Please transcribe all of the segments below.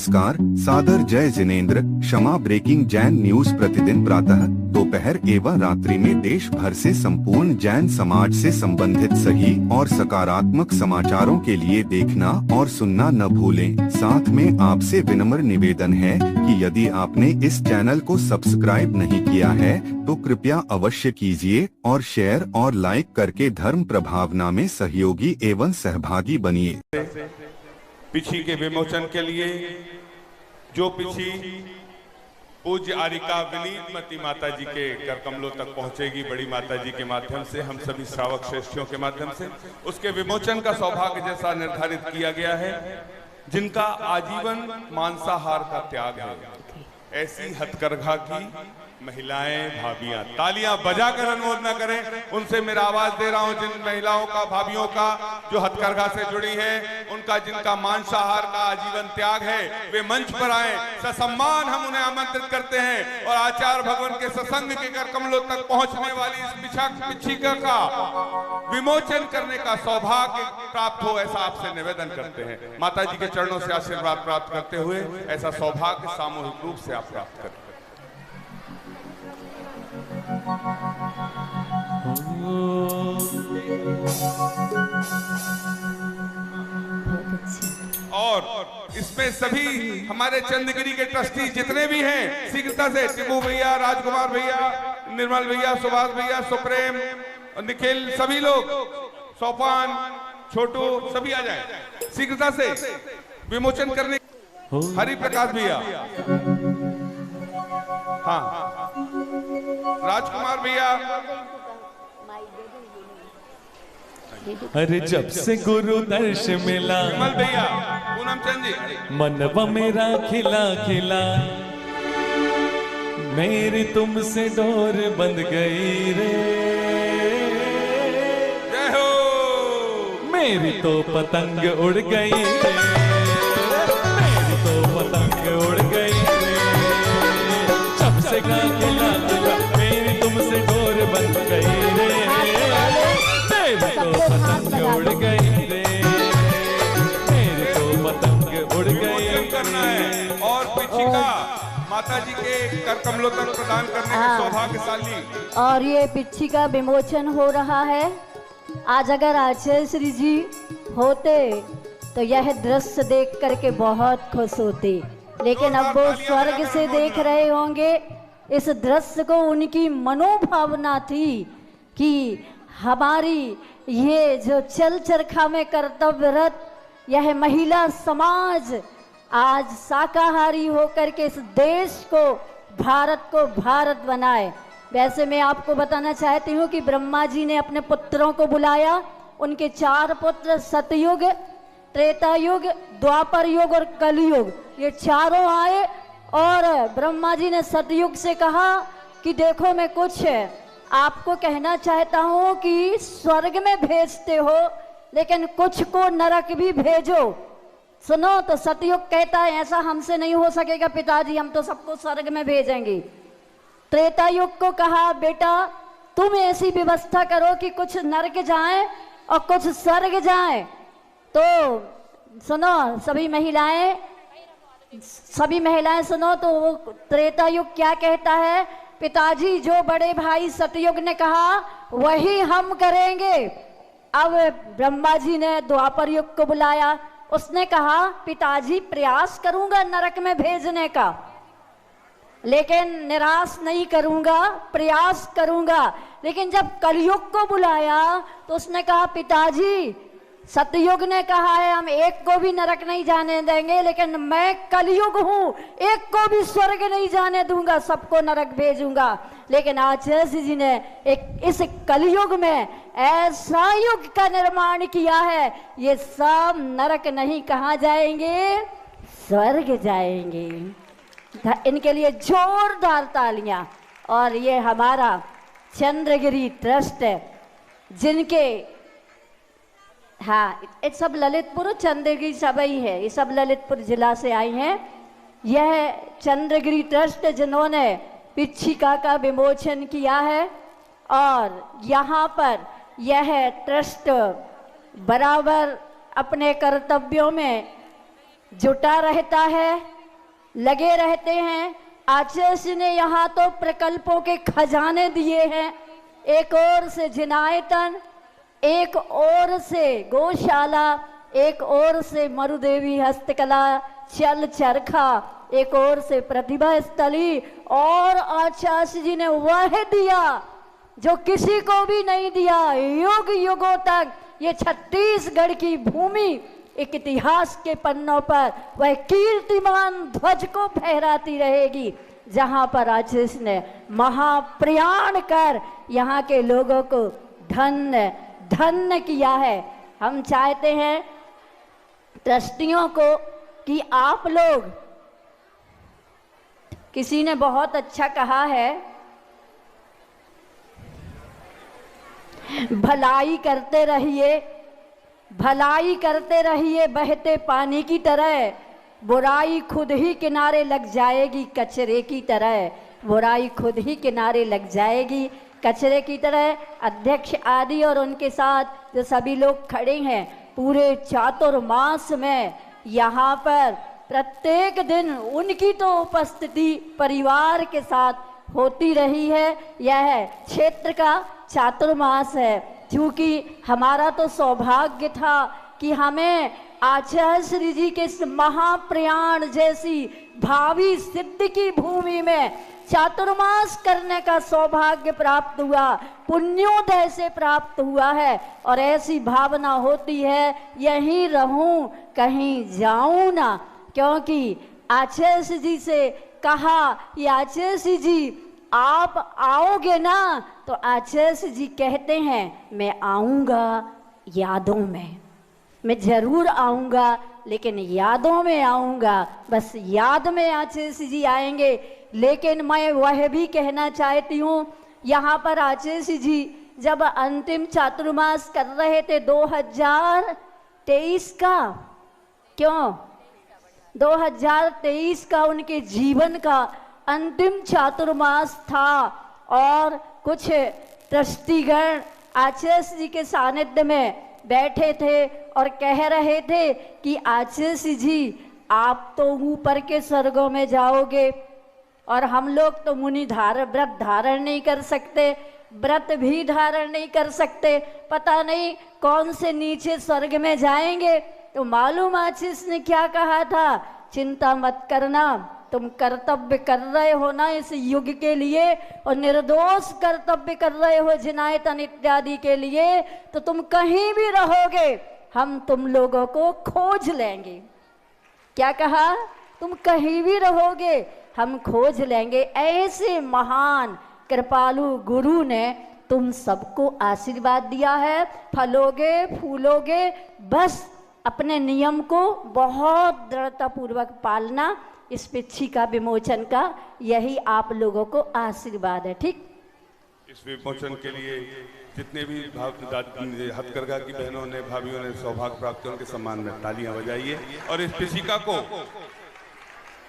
नमस्कार, सादर जय जिनेंद्र। क्षमा ब्रेकिंग जैन न्यूज प्रतिदिन प्रातः, दोपहर एवं रात्रि में देश भर से संपूर्ण जैन समाज से संबंधित सही और सकारात्मक समाचारों के लिए देखना और सुनना न भूलें। साथ में आपसे विनम्र निवेदन है कि यदि आपने इस चैनल को सब्सक्राइब नहीं किया है तो कृपया अवश्य कीजिए और शेयर और लाइक करके धर्म प्रभावना में सहयोगी एवं सहभागी बनिए। पिछी के विमोचन के लिए जो पिछी पूज्य आरिका विनीतमती माता जी के कर कमलों तक पहुंचेगी, बड़ी माता जी के माध्यम से, हम सभी श्रावक श्रेष्ठियों के माध्यम से, उसके विमोचन का सौभाग्य जैसा निर्धारित किया गया है। जिनका आजीवन मांसाहार का त्याग है, ऐसी हथकरघा की महिलाएं, भाभियां तालियां बजाकर अनुमोदना करें। उनसे मेरा आवाज दे रहा हूं, जिन महिलाओं का, भाभियों का जो हथकरघा से जुड़ी हैं, उनका जिनका मांसाहार का आजीवन त्याग है, वे मंच पर आए। ससम्मान हम उन्हें आमंत्रित करते हैं और आचार्य भगवान के सत्संग के कर कमलों तक पहुंचने वाली इस पिछिका का विमोचन करने का सौभाग्य प्राप्त हो, ऐसा आपसे निवेदन करते हैं। माता जी के चरणों से आशीर्वाद प्राप्त करते हुए ऐसा सौभाग्य सामूहिक रूप से आप प्राप्त करें। और इसमें सभी हमारे चंद्रगिरी के ट्रस्टी जितने भी हैं, शीघ्रता से टिब्बू भैया, राजकुमार भैया, निर्मल भैया, सुभाष भैया, सुप्रेम, निखिल, सभी लोग, सोपान, छोटू, सभी आ जाएं शीघ्रता से विमोचन करने। हरि प्रकाश भैया, हाँ, राजकुमार भैया। अरे जब से गुरु दर्श मिला, विमल भैया, पूनम चंद जी, मनवा मेरा खिला खिला, मेरी तुमसे डोर बंध गई रे। जय हो। मेरी तो पतंग उड़ गई रे, मेरी तो पतंग उड़ गई रे। जब से खिला खिला, मेरी तुमसे डोर बंध गई रे। मेरी तो पतंग उड़ गई रे, मेरी तो पतंग उड़ गई। करना है और पिछिका माता जी के कर कमलों तक प्रदान करने के सौभाग्यशाली। और ये पिछिका विमोचन हो रहा है। आज अगर आचार्य श्री जी होते तो यह दृश्य देख करके बहुत खुश होते, लेकिन अब वो स्वर्ग से देख रहे होंगे इस दृश्य को। उनकी मनोभावना थी कि हमारी ये जो चल चरखा में कर्तव्यरत यह महिला समाज आज शाकाहारी होकर के इस देश को, भारत को भारत बनाए। वैसे मैं आपको बताना चाहती हूँ कि ब्रह्मा जी ने अपने पुत्रों को बुलाया। उनके 4 पुत्र सतयुग, त्रेता युग, द्वापर युग और कलयुग, ये चारों आए और ब्रह्मा जी ने सतयुग से कहा कि देखो मैं कुछ आपको कहना चाहता हूँ कि स्वर्ग में भेजते हो लेकिन कुछ को नरक भी भेजो। सुनो, तो सतयुग कहता है ऐसा हमसे नहीं हो सकेगा पिताजी, हम तो सबको स्वर्ग में भेजेंगे। त्रेता युग को कहा बेटा तुम ऐसी व्यवस्था करो कि कुछ नरक जाएं और कुछ स्वर्ग जाएं। तो सुनो सभी महिलाएं सुनो, तो वो त्रेता युग क्या कहता है, पिताजी जो बड़े भाई सतयुग ने कहा वही हम करेंगे। अब ब्रह्मा जी ने द्वापर युग को बुलाया। उसने कहा पिताजी प्रयास करूंगा नरक में भेजने का, लेकिन निराश नहीं करूंगा, प्रयास करूंगा। लेकिन जब कलयुग को बुलाया तो उसने कहा पिताजी सतयुग ने कहा है हम एक को भी नरक नहीं जाने देंगे, लेकिन मैं कलयुग हूं, एक को भी स्वर्ग नहीं जाने दूंगा, सबको नरक भेजूंगा। लेकिन आचार्य जी ने इस कलयुग में ऐसा युग का निर्माण किया है, ये सब नरक नहीं कहाँ जाएंगे, स्वर्ग जाएंगे। इनके लिए जोरदार तालियां। और ये हमारा चंद्रगिरी ट्रस्ट है जिनके, हाँ, ये सब ललितपुर चंद्रगिरी सब ही है, ये सब ललितपुर जिला से आई हैं। यह चंद्रगिरी ट्रस्ट जिन्होंने पिछिका का विमोचन किया है और यहाँ पर यह ट्रस्ट बराबर अपने कर्तव्यों में जुटा रहता है। लगे रहते हैं। आचार्य ने यहाँ तो प्रकल्पों के खजाने दिए हैं, एक ओर से जिनायतन, एक ओर से गौशाला, एक ओर से मरुदेवी हस्तकला चल चरखा, एक ओर से प्रतिभा स्थली, और आचार्य जी ने वह दिया जो किसी को भी नहीं दिया। युग युगों तक ये छत्तीसगढ़ की भूमि एक इतिहास के पन्नों पर वह कीर्तिमान ध्वज को फहराती रहेगी, जहां पर आचार्य ने महाप्रयाण कर यहाँ के लोगों को धन्य धन्य किया है। हम चाहते हैं ट्रस्टियों को कि आप लोग, किसी ने बहुत अच्छा कहा है, भलाई करते रहिए, भलाई करते रहिए बहते पानी की तरह, बुराई खुद ही किनारे लग जाएगी कचरे की तरह, बुराई खुद ही किनारे लग जाएगी कचरे की तरह। अध्यक्ष आदि और उनके साथ जो सभी लोग खड़े हैं, पूरे चातुर्मास में यहाँ पर प्रत्येक दिन उनकी तो उपस्थिति परिवार के साथ होती रही है। यह क्षेत्र का चातुर्मास है, क्योंकि हमारा तो सौभाग्य था कि हमें आचार्य श्री जी के इस महाप्रयाण जैसी भावी सिद्धि की भूमि में चातुर्मास करने का सौभाग्य प्राप्त हुआ, पुण्योदय से प्राप्त हुआ है। और ऐसी भावना होती है यहीं रहूं कहीं जाऊं ना, क्योंकि आचार्य जी से कहा कि आचार्य जी आप आओगे ना, तो आचार्य जी कहते हैं मैं आऊँगा यादों में, मैं जरूर आऊँगा, लेकिन यादों में आऊँगा, बस याद में आचार्य जी आएंगे। लेकिन मैं वह भी कहना चाहती हूँ, यहाँ पर आचार्य जी जब अंतिम चातुर्मास कर रहे थे 2023 का, क्यों 2023 का उनके जीवन का अंतिम चातुर्मास था, और कुछ ट्रस्टीगण आचार्य जी के सानिध्य में बैठे थे और कह रहे थे कि आचार्य जी आप तो ऊपर के स्वर्गों में जाओगे और हम लोग तो मुनि व्रत धारण नहीं कर सकते, व्रत भी धारण नहीं कर सकते, पता नहीं कौन से नीचे स्वर्ग में जाएंगे। तो मालूम आचार्य ने क्या कहा था, चिंता मत करना, तुम कर्तव्य कर रहे हो ना इस युग के लिए, और निर्दोष कर्तव्य कर रहे हो जिनायतन इत्यादि के लिए, तो तुम कहीं भी रहोगे हम तुम लोगों को खोज लेंगे। क्या कहा, तुम कहीं भी रहोगे हम खोज लेंगे। ऐसे महान कृपालु गुरु ने तुम सबको आशीर्वाद दिया है, फलोगे फूलोगे, बस अपने नियम को बहुत दृढ़ता पूर्वक पालना। इस पिच्छिका विमोचन का यही आप लोगों को आशीर्वाद है। ठीक, इस विमोचन के लिए जितने भी हथकरघा की बहनों ने, भाभीओं ने सौभाग्य प्राप्त किया, उनके सम्मान में तालियां बजाइए। और इस पिच्छिका को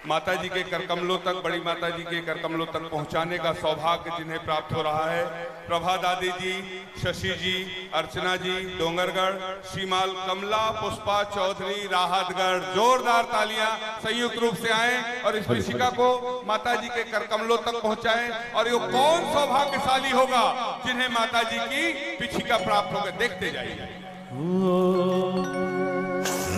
माता जी के करकमलों तक, बड़ी माता जी के करकमलों तक पहुंचाने का सौभाग्य जिन्हें प्राप्त हो रहा है, प्रभा दादी जी, शशि जी, अर्चना जी, डोंगरगढ़, श्रीमाल कमला पुष्पा चौधरी, राहतगढ़, जोरदार तालियां संयुक्त रूप से आए और इस पिच्छिका को माता जी के करकमलों तक पहुंचाएं। और ये कौन सौभाग्यशाली होगा जिन्हें माता जी की पिच्छिका प्राप्त होकर, देखते जाइए।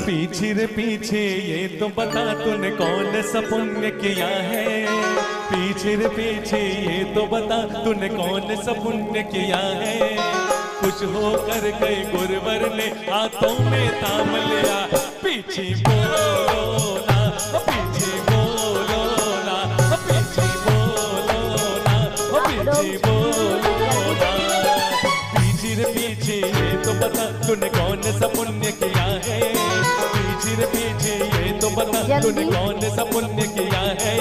पीछे रे पीछे ये तो बता तूने कौन सा पुण्य किया है, पीछे रे पीछे ये तो बता तूने कौन सा पुण्य किया है। खुश होकर गए गुरुवर ने हाथों में थाम लिया, पीछे बोलो ना, पीछे बोलो ना, पीछे बोलो ना, पीछे बोलो ना। पीछे रे पीछे ये तो बता तूने कौन सा पुण्य किया है, पीछे रे पीछे ये तो बता तूने कौन सा पुण्य किया है।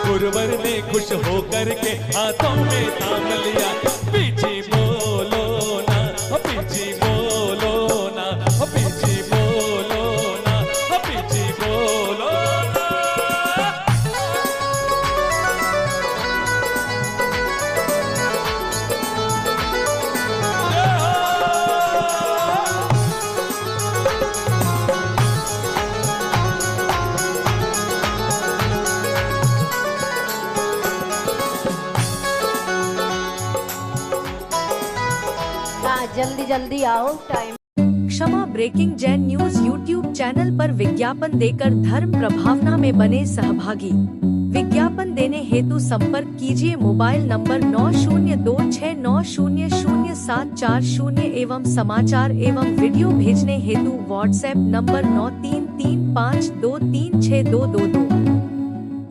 गुरुवर ने खुश होकर के हाथों में थाम लिया, पीछे बोलो ना, पीछे बोलो ना, पीछे बोलो ना, पीछे बोलो ना। जल्दी जल्दी आओ, time. Kshama breaking Jain news YouTube channel पर विज्ञापन देकर धर्म प्रभावना में बने सहभागी। विज्ञापन देने हेतु संपर्क कीजिए मोबाइल नंबर 9026900740 एवं समाचार एवं वीडियो भेजने हेतु WhatsApp number 9335236222।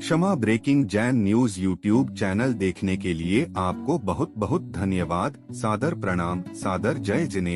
Kshama breaking Jain news YouTube channel देखने के लिए आपको बहुत बहुत धन्यवाद। सादर प्रणाम, सादर जय जिनेंद्र।